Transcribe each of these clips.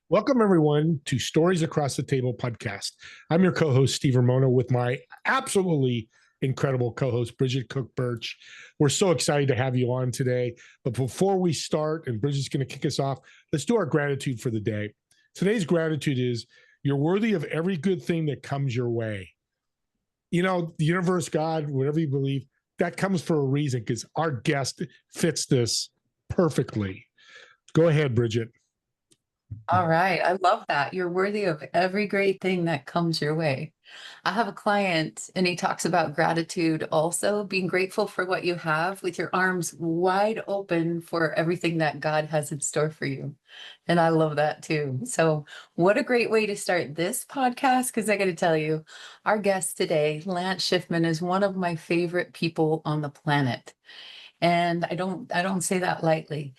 Welcome, everyone, to Stories Across the Table podcast. I'm your co host, Steve Romano, with my absolutely incredible co host, Bridget Cook-Burch. We're so excited to have you on today. But before we start, and Bridget's going to kick us off, let's do our gratitude for the day. Today's gratitude is you're worthy of every good thing that comes your way. You know, the universe, God, whatever you believe, that comes for a reason because our guest fits this perfectly. Go ahead, Bridget. All right. I love that. You're worthy of every great thing that comes your way. I have a client and he talks about gratitude also, being grateful for what you have with your arms wide open for everything that God has in store for you. And I love that too. So, what a great way to start this podcast. Because I got to tell you, our guest today, Lance Schiffman, is one of my favorite people on the planet. And I don't say that lightly.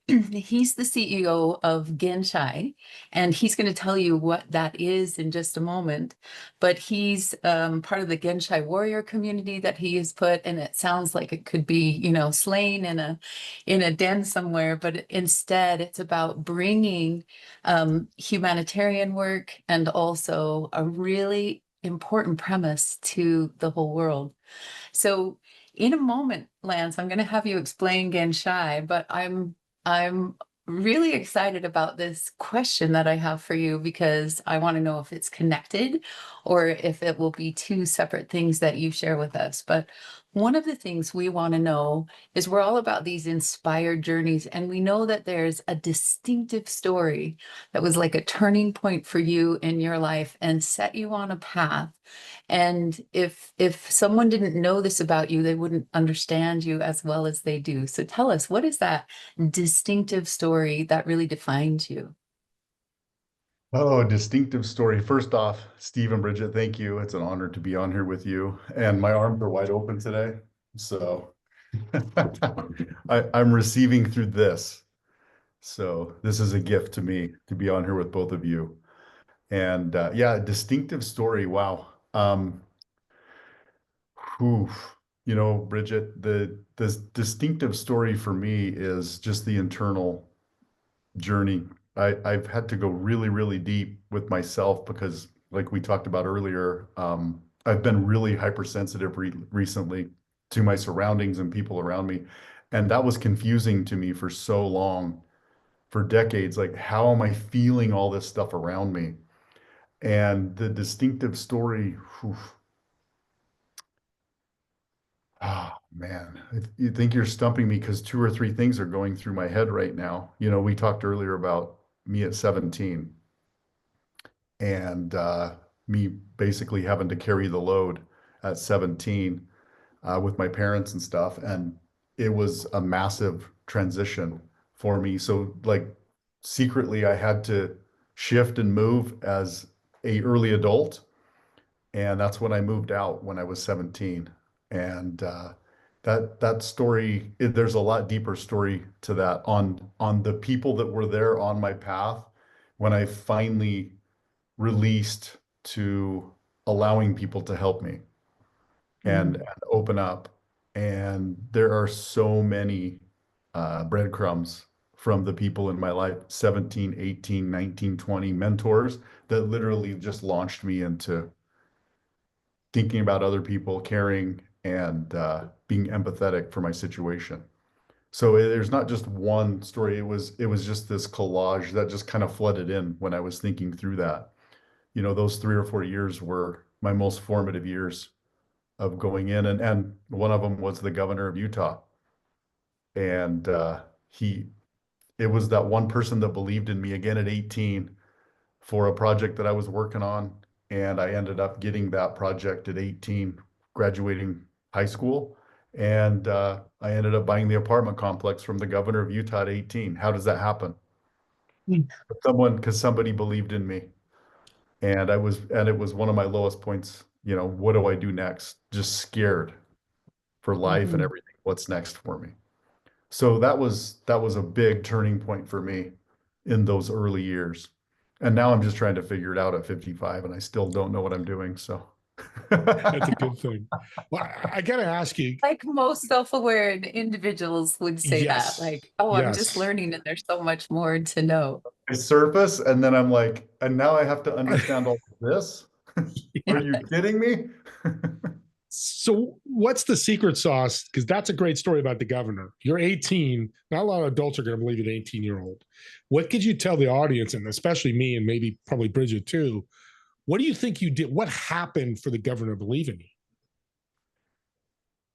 He's the CEO of Genshai, and he's going to tell you what that is in just a moment. But he's part of the Genshai warrior community that he has put, and it sounds like it could be, slain in a den somewhere. But instead, it's about bringing humanitarian work and also a really important premise to the whole world. So in a moment, Lance, I'm going to have you explain Genshai, but I'm really excited about this question that I have for you because I want to know if it's connected or if it will be two separate things that you share with us. But one of the things we want to know is we're all about these inspired journeys, and we know that there's a distinctive story that was like a turning point for you in your life and set you on a path. And if someone didn't know this about you, they wouldn't understand you as well as they do. So tell us, what is that distinctive story that really defines you? Oh, distinctive story. First off, Steve and Bridget, thank you. It's an honor to be on here with you. And my arms are wide open today. So I'm receiving through this. So this is a gift to me to be on here with both of you. And yeah, distinctive story. Wow. Whew. Bridget, the distinctive story for me is just the internal journey. I've had to go really, really deep with myself because, like we talked about earlier, I've been really hypersensitive recently to my surroundings and people around me. And that was confusing to me for so long, for decades. Like, how am I feeling all this stuff around me? And the distinctive story, whew, oh man, you think you're stumping me because two or three things are going through my head right now. We talked earlier about me at 17 and me basically having to carry the load at 17 with my parents and stuff. And it was a massive transition for me. So like secretly I had to shift and move as a early adult. And that's when I moved out when I was 17. And that story, there's a lot deeper story to that on the people that were there on my path when I finally released to allowing people to help me and open up. And there are so many breadcrumbs from the people in my life, 17, 18, 19, 20 mentors that literally just launched me into thinking about other people, caring, and being empathetic for my situation. So there's not just one story. It was just this collage that just kind of flooded in when I was thinking through that. Those 3 or 4 years were my most formative years of going in, and one of them was the governor of Utah, and he it was that one person that believed in me again at 18 for a project that I was working on. And I ended up getting that project at 18, graduating high school. And I ended up buying the apartment complex from the governor of Utah at 18. How does that happen? Because somebody believed in me. And it was one of my lowest points. What do I do next? Just scared for life and Mhm. everything. What's next for me? So that was a big turning point for me in those early years. And now I'm just trying to figure it out at 55 and I still don't know what I'm doing. So That's a good thing. Well, I got to ask you. Like most self-aware individuals would say that, Yes, like, oh, I'm just yes. learning and there's so much more to know. I surface and then I'm like, and now I have to understand all of this? Are you kidding me? So, what's the secret sauce? Because that's a great story about the governor. You're 18. Not a lot of adults are going to believe an 18-year-old. What could you tell the audience, and especially me, and maybe probably Bridget too? What do you think you did? What happened for the governor to believe in you?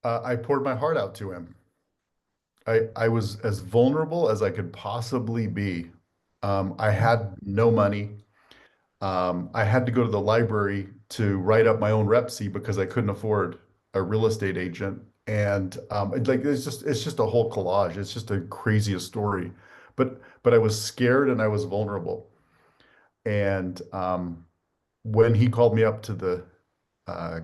I poured my heart out to him. I was as vulnerable as I could possibly be. I had no money. I had to go to the library to write up my own rep sheet because I couldn't afford a real estate agent. And like it's just a whole collage. It's just a craziest story. But I was scared and I was vulnerable. And when he called me up to the uh,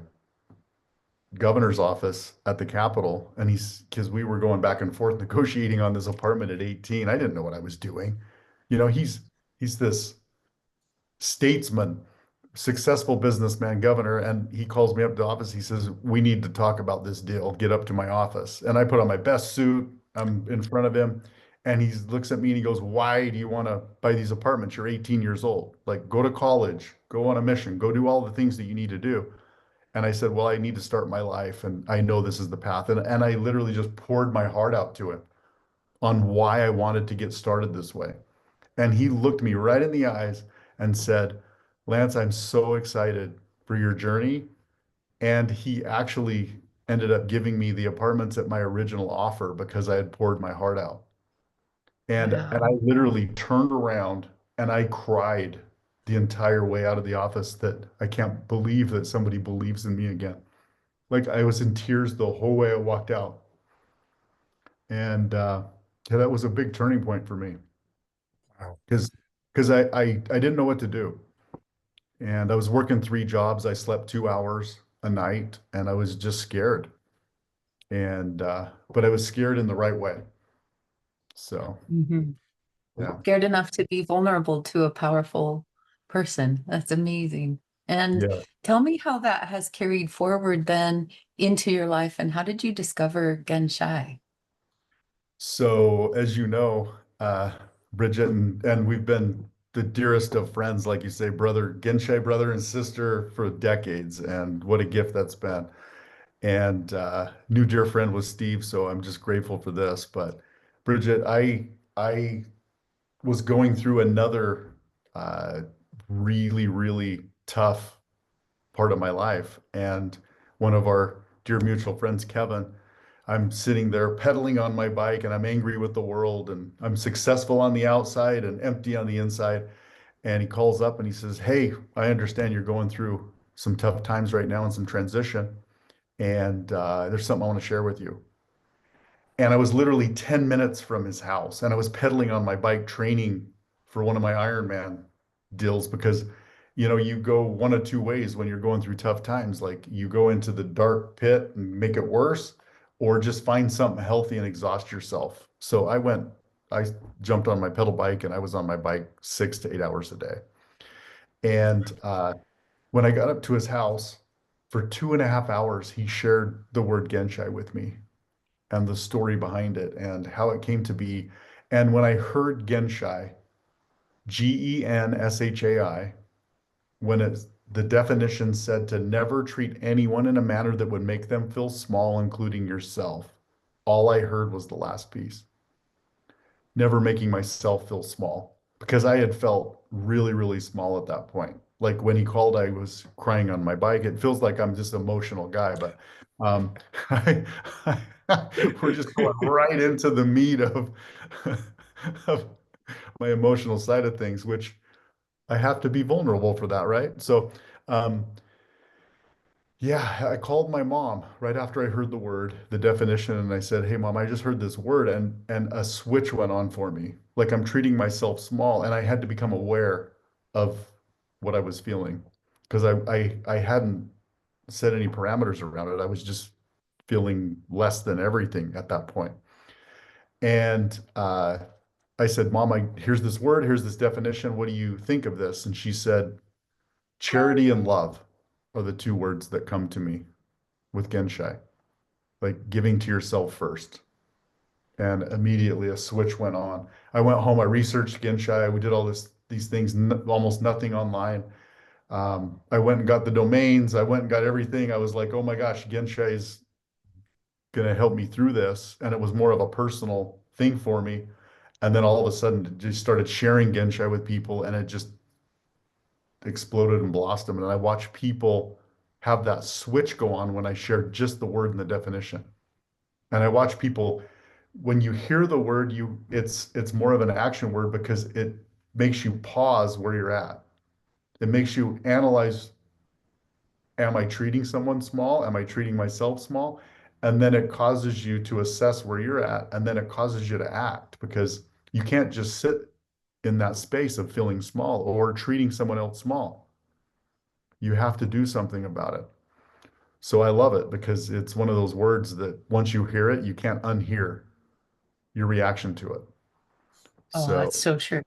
governor's office at the Capitol, and because we were going back and forth negotiating on this apartment at 18, I didn't know what I was doing. You know, he's this statesman, successful businessman, governor, and he calls me up to the office. He says, "We need to talk about this deal. Get up to my office." And I put on my best suit. I'm in front of him, and he looks at me and he goes, "Why do you want to buy these apartments? You're 18 years old. Like, go to college, go on a mission, go do all the things that you need to do." And I said, "Well, I need to start my life, and I know this is the path." And I literally just poured my heart out to him on why I wanted to get started this way. And he looked me right in the eyes and said, "Lance, I'm so excited for your journey." And he actually ended up giving me the apartments at my original offer because I had poured my heart out. And I Wow. literally turned around and I cried the entire way out of the office that I can't believe that somebody believes in me again. Like I was in tears the whole way I walked out. And yeah, that was a big turning point for me Wow. because I didn't know what to do. And I was working 3 jobs. I slept 2 hours a night and I was just scared. And but I was scared in the right way. So Mhm. yeah. Scared enough to be vulnerable to a powerful person. That's amazing. And Yeah. tell me how that has carried forward then into your life, and how did you discover Genshai? So as you know, Bridget and we've been the dearest of friends, like you say, brother, Genshai brother and sister for decades. And what a gift that's been. And new dear friend was Steve, so I'm just grateful for this. But Bridget, I was going through another uh, really, really tough part of my life. And one of our dear mutual friends, Kevin, I'm sitting there pedaling on my bike and I'm angry with the world and I'm successful on the outside and empty on the inside. And he calls up and he says, "Hey, I understand you're going through some tough times right now and some transition. And there's something I want to share with you." And I was literally 10 minutes from his house and I was pedaling on my bike training for one of my Ironman deals because, you know, you go one of two ways when you're going through tough times. Like you go into the dark pit and make it worse, or just find something healthy and exhaust yourself. So I jumped on my pedal bike and I was on my bike 6 to 8 hours a day. And when I got up to his house for 2.5 hours, he shared the word Genshai with me and the story behind it and how it came to be. And when I heard Genshai, Genshai, when the definition said to never treat anyone in a manner that would make them feel small, including yourself, all I heard was the last piece. Never making myself feel small because I had felt really, really small at that point. Like when he called, I was crying on my bike. It feels like I'm just an emotional guy, but um, I, we're just going right into the meat of my emotional side of things, which I have to be vulnerable for that, right? So, um, yeah, I called my mom right after I heard the word, the definition, and I said, "Hey, mom, I just heard this word," and a switch went on for me. Like I'm treating myself small, and I had to become aware of what I was feeling because I hadn't set any parameters around it. I was just feeling less than everything at that point. And I said, "Mom, here's this word, here's this definition. What do you think of this?" And she said, "Charity and love are the two words that come to me with Genshai, like giving to yourself first." And immediately a switch went on. I went home, I researched Genshai, we did all these things, almost nothing online. I went and got the domains, I went and got everything. I was like, oh my gosh, Genshai is going to help me through this. And it was more of a personal thing for me. And then all of a sudden, just started sharing Genshai with people, and it just exploded and blossomed. And I watched people have that switch go on when I shared just the word and the definition. And I watch people, when you hear the word, it's more of an action word because it makes you pause where you're at. It makes you analyze, am I treating someone small? Am I treating myself small? And then it causes you to assess where you're at, and then it causes you to act, because you can't just sit in that space of feeling small or treating someone else small. You have to do something about it. So I love it because it's one of those words that once you hear it, you can't unhear your reaction to it. Oh, So, that's so true.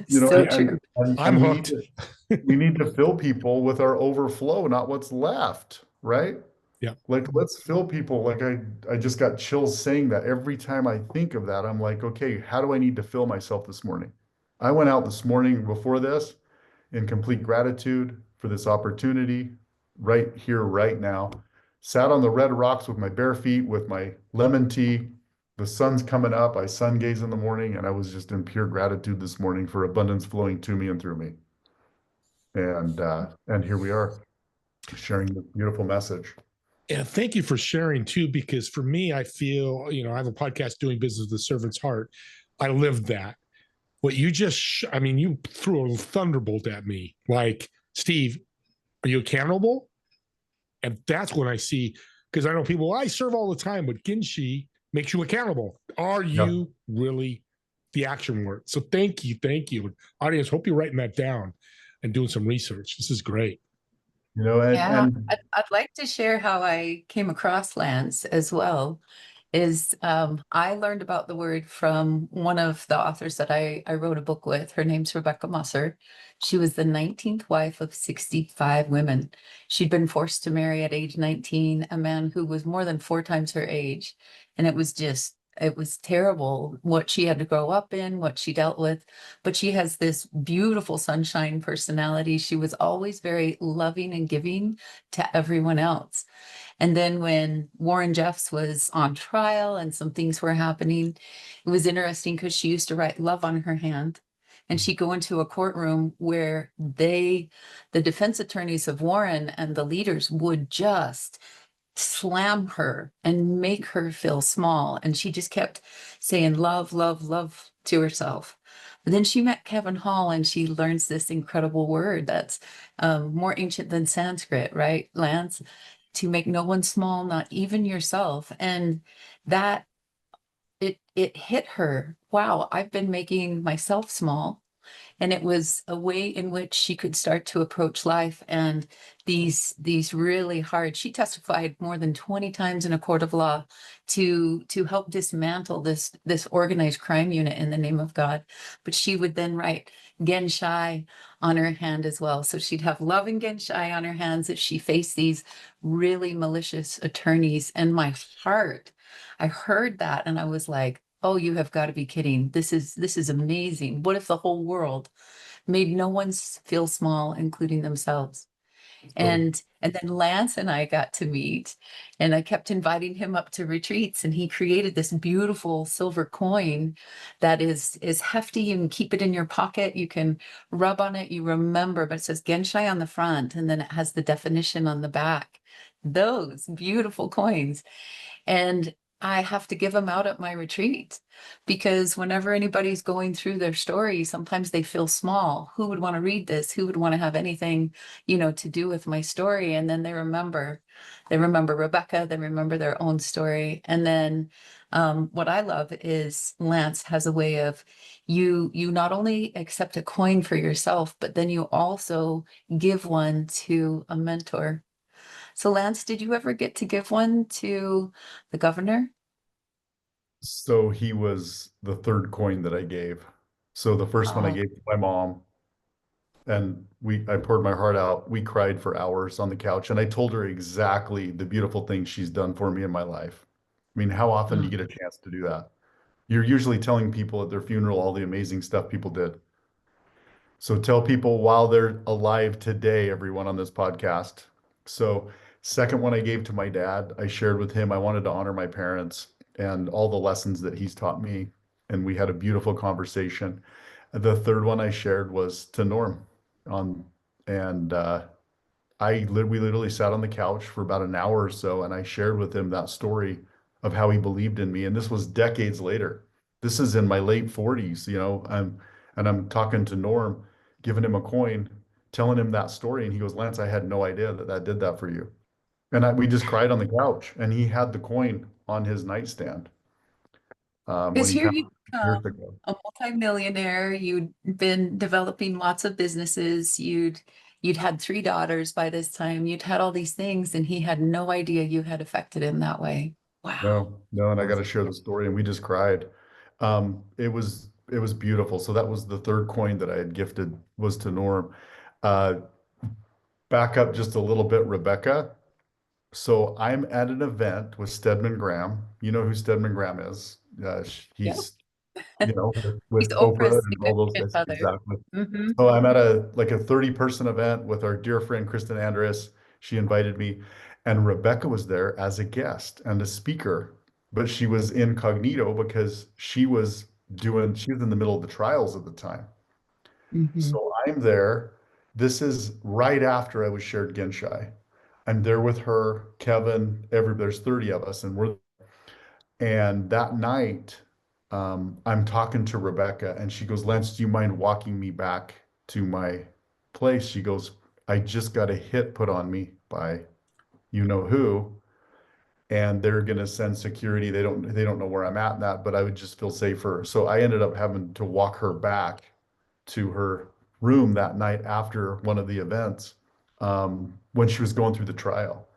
you know, So true. I'm hooked. We need to fill people with our overflow, not what's left, right? Yeah. Like, let's fill people. Like, I just got chills saying that. Every time I think of that, I'm like, okay, how do I need to fill myself this morning? I went out this morning before this in complete gratitude for this opportunity right here, right now. Sat on the red rocks with my bare feet, with my lemon tea. The sun's coming up. I sun gaze in the morning, and I was just in pure gratitude this morning for abundance flowing to me and through me. And here we are sharing this beautiful message. And thank you for sharing too, because for me, I feel, I have a podcast, Doing Business with the Servant's Heart. I lived that. What you just, you threw a thunderbolt at me. Like, Steve, are you accountable? And that's when I see, because I know people, I serve all the time, but Genshai makes you accountable. Are you really the action word? So thank you. Audience, hope you're writing that down and doing some research. This is great. Yeah, I'd like to share how I came across Lance as well. I learned about the word from one of the authors that I wrote a book with. Her name's Rebecca Musser. She was the 19th wife of 65 women. She'd been forced to marry at age 19 a man who was more than 4 times her age. And it was terrible what she had to grow up in, what she dealt with. But she has this beautiful sunshine personality. She was always very loving and giving to everyone else. And then when Warren Jeffs was on trial and some things were happening, it was interesting because she used to write love on her hand. And she'd go into a courtroom where the defense attorneys of Warren and the leaders would just slam her and make her feel small. And she just kept saying love, love, love to herself. But then she met Kevin Hall and she learns this incredible word that's more ancient than Sanskrit, right, Lance? To make no one small, not even yourself. And that it hit her. Wow, I've been making myself small. And it was a way in which she could start to approach life and these really hard. She testified more than 20 times in a court of law to help dismantle this organized crime unit in the name of God. But she would then write Genshai on her hand as well. So she'd have love and Genshai on her hands if she faced these really malicious attorneys. And my heart, I heard that and I was like, oh, you have got to be kidding. This is amazing. What if the whole world made no one feel small, including themselves? And then Lance and I got to meet, and I kept inviting him up to retreats, and he created this beautiful silver coin that is hefty. You can keep it in your pocket. You can rub on it. You remember, but it says Genshai on the front, and then it has the definition on the back. Those beautiful coins. And I have to give them out at my retreat because whenever anybody's going through their story, sometimes they feel small. Who would want to read this? Who would want to have anything, to do with my story? And then they remember Rebecca, they remember their own story. And then what I love is Lance has a way of you not only accept a coin for yourself, but then you also give one to a mentor. So Lance, did you ever get to give one to the governor? So he was the third coin that I gave. So the first one I Oh, gave to my mom, and I poured my heart out. We cried for hours on the couch, and I told her exactly the beautiful things she's done for me in my life. I mean, how often do oh, you get a chance to do that? You're usually telling people at their funeral all the amazing stuff people did. So tell people while they're alive today, everyone on this podcast. So, second one I gave to my dad, I shared with him I wanted to honor my parents and all the lessons that he's taught me. And we had a beautiful conversation. The third one I shared was to Norm on, and we literally sat on the couch for about an hour or so, and I shared with him that story of how he believed in me. And this was decades later. This is in my late 40s, and I'm talking to Norm, giving him a coin, telling him that story, and he goes, "Lance, I had no idea that that did that for you." And we just cried on the couch, and he had the coin on his nightstand when Because he here passed you years come, ago. a multimillionaire, you'd been developing lots of businesses, you'd had three daughters by this time, you'd had all these things, and he had no idea you had affected him that way. Wow. No, no, and I got to share the story, and we just cried. It was beautiful. So that was the third coin that I had gifted was to Norm. Uh, Back up just a little bit, Rebecca. So I'm at an event with Stedman Graham. You know who Stedman Graham is? Yeah. He's with, He's Oprah Oprah's and all those significant guys. other. Exactly. Hmm. So I'm at a 30-person event with our dear friend Kristen Andres. She invited me, and Rebecca was there as a guest and a speaker, but she was incognito because she was in the middle of the trials at the time. Hmm. So I'm there. This is right after I was shared Genshai. I'm there with her, Kevin, there's 30 of us, and that night, I'm talking to Rebecca, and she goes, "Lance, do you mind walking me back to my place?" She goes, "I just got a hit put on me by you know who, and they're gonna send security. They don't know where I'm at and that, but I would just feel safer." So I ended up having to walk her back to her room that night after one of the events, when she was going through the trial,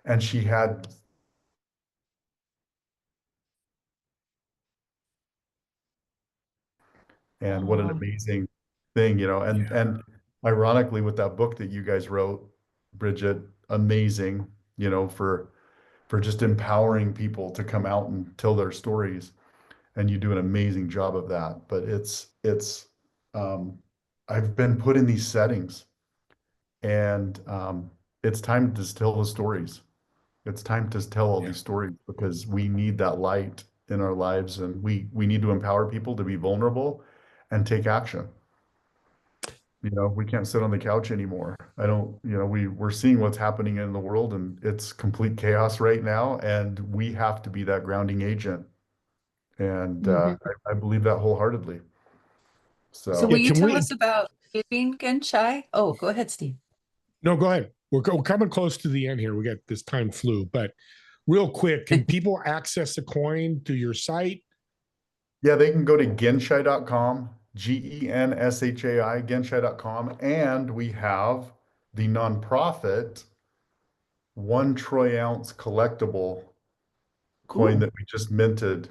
and she had. And what an Oh, amazing thing, and ironically with that book that you guys wrote, Bridget, amazing, for just empowering people to come out and tell their stories. And you do an amazing job of that. But um I've been put in these settings, and it's time to tell the stories. It's time to tell all Yeah. these stories because we need that light in our lives, and we need to empower people to be vulnerable and take action. We can't sit on the couch anymore. I don't, we're seeing what's happening in the world, and it's complete chaos right now, and we have to be that grounding agent. And hmm. I believe that wholeheartedly. So So will Yeah, you can tell we? us about giving Genshai? Oh, go ahead, Steve. No, go ahead. We're coming close to the end here. We got this time flew, but real quick, can people access the coin through your site? yeah, they can go to genshai.com, Genshai, genshai.com, and we have the nonprofit 1 troy ounce collectible coin Ooh. that we just minted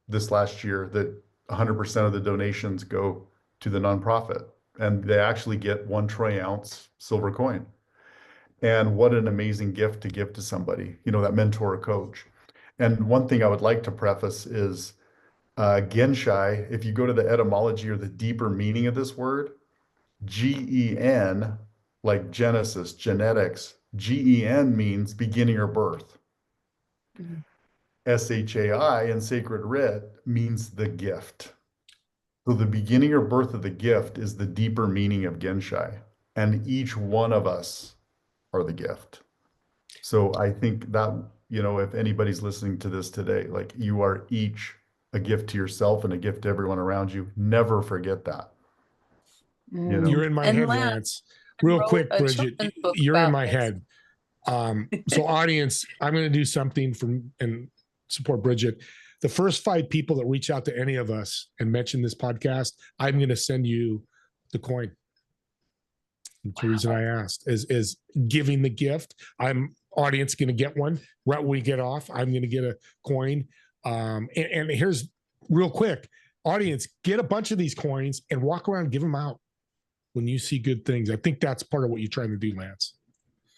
this last year, that 100% of the donations go to the nonprofit, and they actually get 1 troy ounce silver coin. And what an amazing gift to give to somebody, that mentor or coach. And one thing I would like to preface is Genshai, if you go to the etymology or the deeper meaning of this word, Gen, like Genesis, genetics, Gen means beginning or birth. Mhm. Shai in sacred writ means the gift. So the beginning or birth of the gift is the deeper meaning of Genshai, and each one of us are the gift. So I think that, if anybody's listening to this today, like you are each a gift to yourself and a gift to everyone around you. Never forget that, you know. You're in my And head, Lance Lance. Real wrote quick, a Bridget, children's book you're in about my this. head. So, audience, I'm going to do something and support Bridget. The first 5 people that reach out to any of us and mention this podcast, I'm going to send you the coin. That's the reason Wow. I asked is giving the gift. I'm audience going to get one right when we get off. I'm going to get a coin. And here's real quick, audience, get a bunch of these coins and walk around and give them out when you see good things. I think that's part of what you're trying to do, Lance.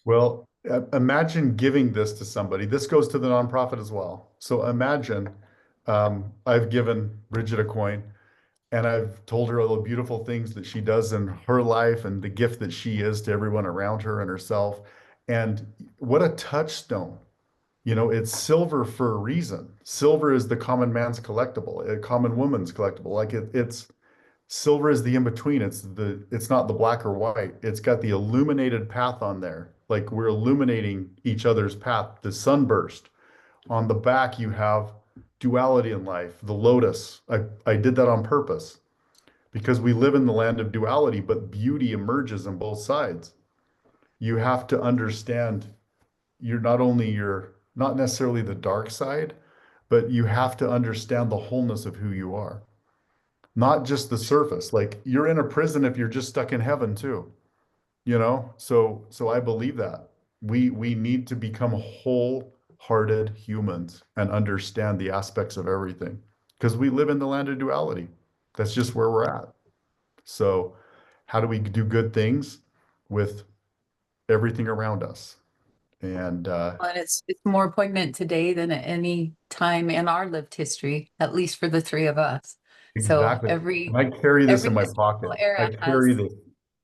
Well, imagine giving this to somebody. This goes to the nonprofit as well. So imagine I've given Bridget a coin, and I've told her all the beautiful things that she does in her life and the gift that she is to everyone around her and herself. And what a touchstone. You know, it's silver for a reason. Silver is the common man's collectible, a common woman's collectible. Like it's silver is the in between. It's not the black or white. It's got the illuminated path on there. Like we're illuminating each other's path. The sunburst. On the back, you have duality in life, the lotus. I did that on purpose because we live in the land of duality, but beauty emerges on both sides. You have to understand you're not necessarily the dark side, but you have to understand the wholeness of who you are, not just the surface. Like you're in a prison if you're just stuck in heaven too, you know? So I believe that. We need to become wholehearted humans and understand the aspects of everything because we live in the land of duality. That's just where we're at. So how do we do good things with everything around us? And And it's more poignant today than at any time in our lived history, at least for the three of us. So exactly. And I carry this every in my historical pocket. I era carry has, this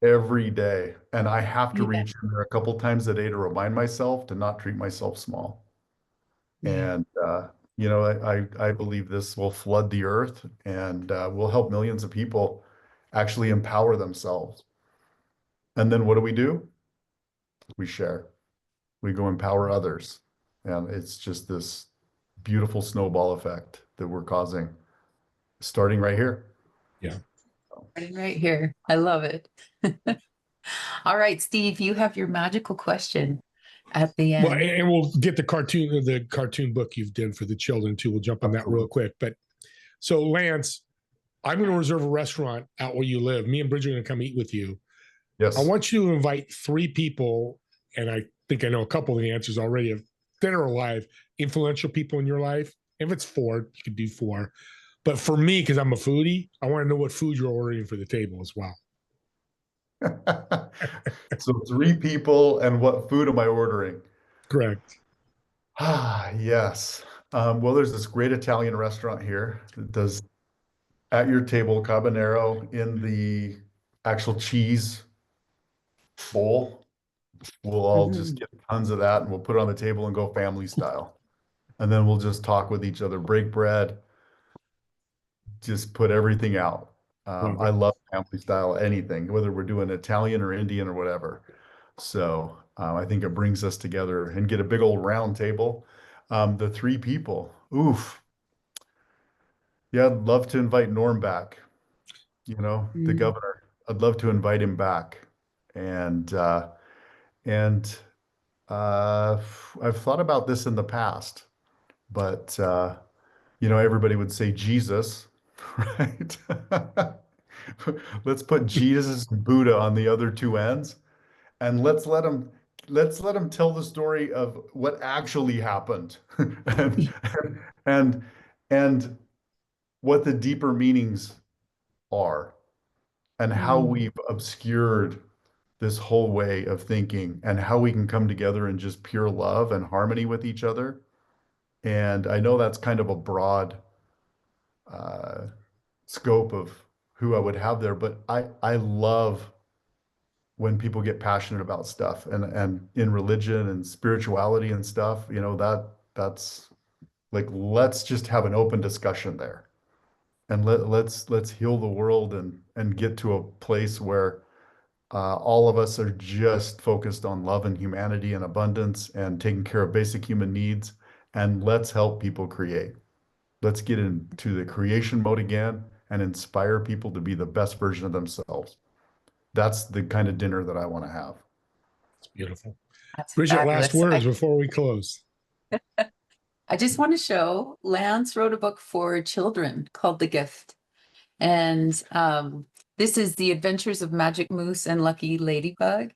every day. And I have to yeah, reach in there a couple times a day to remind myself to not treat myself small. yeah. And you know, I believe this will flood the earth and will help millions of people actually empower themselves. And then what do? We share. We go empower others. And it's just this beautiful snowball effect that we're causing, starting right here. Yeah. Right here. I love it. All right, Steve, you have your magical question at the Well, end. and we'll get the cartoon book you've done for the children too. We'll jump on that real Absolutely. quick. But so Lance, I'm going to reserve a restaurant out where you live. Me and Bridget are going to come eat with you. I Yes. want you to invite three people, and I think I know a couple of the answers already, of dead or alive, influential people in your life. If it's four, you could do four. But for me, because I'm a foodie, I want to know what food you're ordering for the table as well. So three people, and what food am I ordering? Correct. Ah, yes. Well, there's this great Italian restaurant here that does at your table habanero in the actual cheese bowl. We'll all just Mhm. get tons of that and we'll put it on the table and go family style. And then we'll just talk with each other, break bread, just put everything out. Love I it. love family style anything, whether we're doing Italian or Indian or whatever. So I think it brings us together and get a big old round table. The three people, oof, yeah, I'd love to invite Norm back. You know, the Mm. governor. I'd love to invite him back. And and I've thought about this in the past, but you know, everybody would say Jesus, right? Let's put Jesus and Buddha on the other two ends, and let's let him tell the story of what actually happened, and and and what the deeper meanings are, and how Mm. we've obscured this whole way of thinking, and how we can come together in just pure love and harmony with each other. And I know that's kind of a broad uh, scope of who I would have there, but I love when people get passionate about stuff and in religion and spirituality and stuff, you know, that's like let's just have an open discussion there. And let's heal the world and get to a place where all of us are just focused on love and humanity and abundance and taking care of basic human needs. And let's help people create. Let's get into the creation mode again and inspire people to be the best version of themselves. That's the kind of dinner that I want to have. It's beautiful. That's Bridget, last fabulous. words before we close. I just want to show Lance wrote a book for children called The Gift. And this is the adventures of Magic Moose and Lucky Ladybug.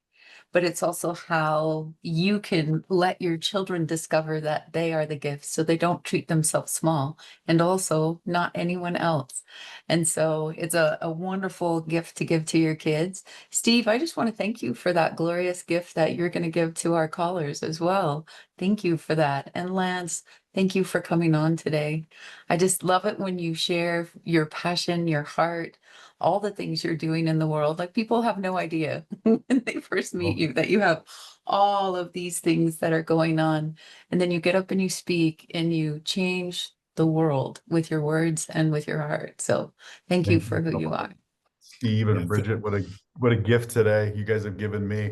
But it's also how you can let your children discover that they are the gift so they don't treat themselves small and also not anyone else. And so it's a wonderful gift to give to your kids. Steve, I just want to thank you for that glorious gift that you're going to give to our callers as well. Thank you for that. And Lance, Thank you for coming on today. I just love it when you share your passion, your heart, all the things you're doing in the world. Like people have no idea when they first meet Well, you that you have all of these things that are going on. And then you get up and you speak and you change the world with your words and with your heart. So thank you thank you for who so you much. are. Steve Yeah, and Bridget, what a gift today you guys have given me.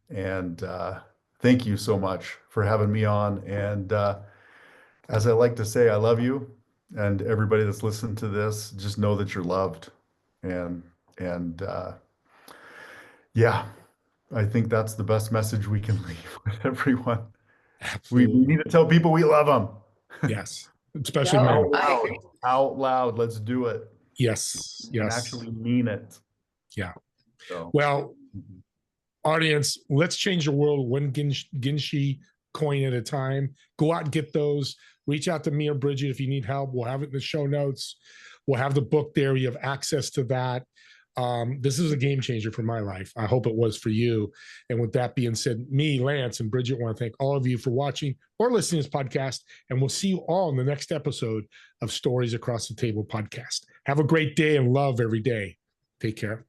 And thank you so much for having me on. And as I like to say, I love you. And everybody that's listened to this, just know that you're loved. And and yeah, I think that's the best message we can leave with everyone. We need absolutely. to tell people we love them. Yes. Especially No, men. Out I loud, agree. out loud. Let's do it Yes. and Yes. actually mean it. Yeah. So, Well, audience, let's change the world one Genshi coin at a time. Go out and get those. Reach out to me or Bridget if you need help. We'll have it in the show notes. We'll have the book there. You have access to that. This is a game changer for my life. I hope it was for you. And with that being said, me, Lance, and Bridget want to thank all of you for watching or listening to this podcast. And we'll see you all in the next episode of Stories Across the Table podcast. Have a great day and love every day. Take care.